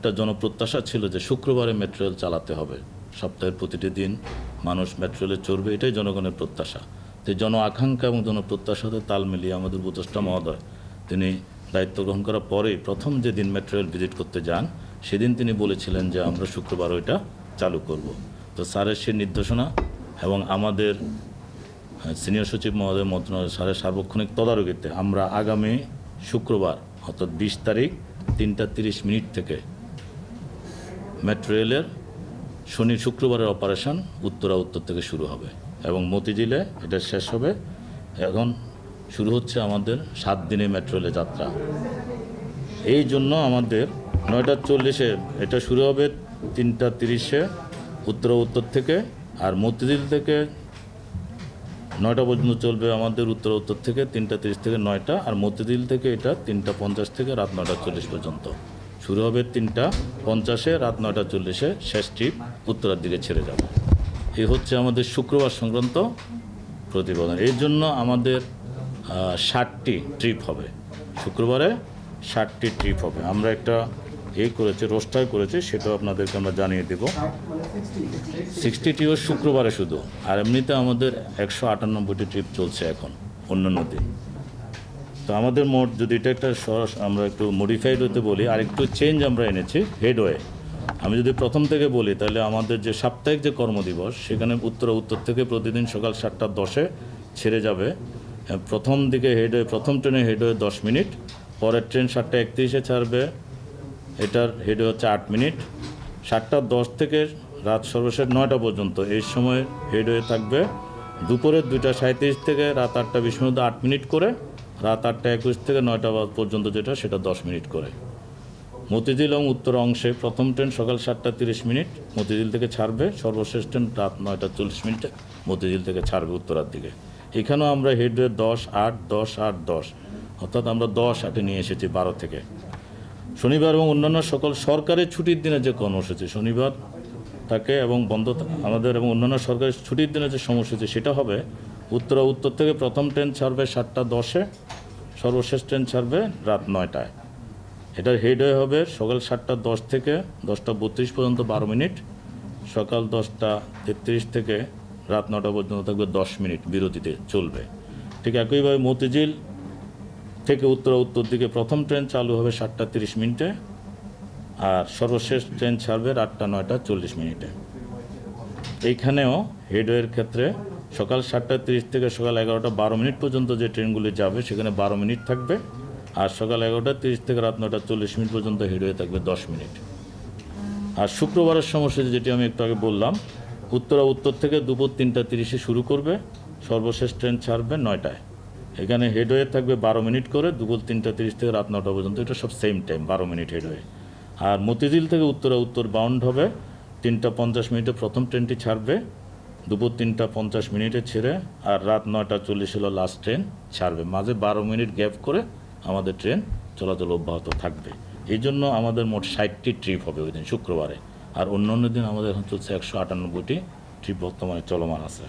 একটা জনপ্রত্যাশা ছিল যে শুক্রবারে মেট্রো রেল চালাতে হবে, সপ্তাহের প্রতিটি দিন মানুষ মেট্রো রেলে চড়বে, এটাই জনগণের প্রত্যাশা। তো জন আকাঙ্ক্ষা এবং জনপ্রত্যাশাতে তাল মিলিয়ে আমাদের উপদেষ্টা মহোদয় তিনি দায়িত্ব গ্রহণ করার পরেই প্রথম যেদিন মেট্রো রেল ভিজিট করতে যান সেদিন তিনি বলেছিলেন যে আমরা শুক্রবার ওইটা চালু করব। তো স্যারের সে নির্দেশনা এবং আমাদের সিনিয়র সচিব মহোদয় মন্ত্রণালয় স্যারের সার্বক্ষণিক তদারকিতে আমরা আগামী শুক্রবার অর্থাৎ 20 তারিখ 3:30 থেকে মেট্রো রেলের শুক্রবারের অপারেশন উত্তরা উত্তর থেকে শুরু হবে এবং মতিঝিলে এটা শেষ হবে। এখন শুরু হচ্ছে আমাদের 7 দিনের মেট্রো রেলের যাত্রা। এই জন্য আমাদের 9:40-এ এটা শুরু হবে, 3:30-এ উত্তরা উত্তর থেকে, আর মতিঝিল থেকে 9টা পর্যন্ত চলবে আমাদের উত্তরা উত্তর থেকে, 3:30 থেকে 9টা, আর মতিঝিল থেকে এটা 3:50 থেকে রাত 9:40 পর্যন্ত শুরু হবে। 3:50-এ রাত 9:40-এ শেষ ট্রিপ উত্তরার দিকে ছেড়ে যাবে। এই হচ্ছে আমাদের শুক্রবার সংক্রান্ত প্রতিবেদন। এর জন্য আমাদের 60টি ট্রিপ হবে, শুক্রবারে 60টি ট্রিপ হবে। আমরা একটা করেছি, রোস্টার করেছি, সেটাও আপনাদেরকে আমরা জানিয়ে দেব। 60টিও শুক্রবারে শুধু, আর এমনিতে আমাদের 198টি ট্রিপ চলছে এখন অন্যান্য দিন। তো আমাদের মোট যদি এটা একটা আমরা একটু মডিফাইড হতে বলি, আর একটু চেঞ্জ আমরা এনেছি হেডওয়ে। আমি যদি প্রথম থেকে বলি তাহলে আমাদের যে সাপ্তাহিক যে কর্মদিবস সেখানে উত্তরা উত্তর থেকে প্রতিদিন সকাল 7:10-এ ছেড়ে যাবে। প্রথম দিকে হেডওয়ে, প্রথম ট্রেনে হেডওয়ে 10 মিনিট, পরের ট্রেন 7:31-এ ছাড়বে, এটার হেডওয়ে হচ্ছে 8 মিনিট। 7:10 থেকে রাত সর্বশেষ 9টা পর্যন্ত এই সময় হেডওয়ে থাকবে। দুপুরের 2:37 থেকে রাত 8:20 পর্যন্ত 8 মিনিট করে, রাত 8:21 থেকে 9টা পর্যন্ত যেটা সেটা 10 মিনিট করে। মতিঝিল এবং উত্তর অংশে প্রথম ট্রেন সকাল 7:30 মতিঝিল থেকে ছাড়বে, সর্বশেষ ট্রেন রাত 9:40 মতিঝিল থেকে ছাড়বে উত্তরার দিকে। এখানেও আমরা হেডওয়ে 10, 8, 10, 8, 10 অর্থাৎ আমরা 10-8-এ নিয়ে এসেছি 12 থেকে। শনিবার এবং অন্যান্য সকল সরকারি ছুটির দিনে যে কর্মসূচি শনিবার থাকে এবং বন্ধ আমাদের, এবং অন্যান্য সরকারি ছুটির দিনে যে সময়সূচি সেটা হবে উত্তরা উত্তর থেকে প্রথম ট্রেন ছাড়বে 7:10-এ, সর্বশেষ ট্রেন ছাড়বে রাত 9টায়। এটার হেডওয়ে হবে সকাল 7:10 থেকে 10:32 পর্যন্ত 12 মিনিট, সকাল 10:33 থেকে রাত 9টা পর্যন্ত থাকবে 10 মিনিট বিরতিতে চলবে। ঠিক একইভাবে মতিঝিল থেকে উত্তরা উত্তর দিকে প্রথম ট্রেন চালু হবে 7:30 আর সর্বশেষ ট্রেন ছাড়বে রাত 9:40। এইখানেও হেডওয়ের ক্ষেত্রে সকাল 7:30 থেকে সকাল 11:12 পর্যন্ত যে ট্রেনগুলি যাবে সেখানে 12 মিনিট থাকবে, আর সকাল 11:30 থেকে রাত 9:40 পর্যন্ত হেডওয়ে থাকবে 10 মিনিট। আর শুক্রবারের সময়সূচি যেটি আমি একটু আগে বললাম, উত্তরা উত্তর থেকে দুপুর 3:30-এ শুরু করবে, সর্বশেষ ট্রেন ছাড়বে 9টায়। এখানে হেডওয়ে থাকবে 12 মিনিট করে, দুপুর 3:30 থেকে রাত 9টা পর্যন্ত, এটা সব সেম টাইম 12 মিনিট হেডওয়ে। আর মতিঝিল থেকে উত্তরা উত্তর বাউন্ড হবে, 3:50 প্রথম ট্রেনটি ছাড়বে, দুপুর 3:50 ছেড়ে, আর রাত 9:40 হলো লাস্ট ট্রেন ছাড়বে। মাঝে 12 মিনিট গ্যাপ করে আমাদের ট্রেন চলাচল অব্যাহত থাকবে। এই জন্য আমাদের মোট 60টি ট্রিপ হবে ওই দিন শুক্রবারে, আর অন্য দিন আমাদের এখন চলছে 198টি ট্রিপ বর্তমানে চলমান আছে।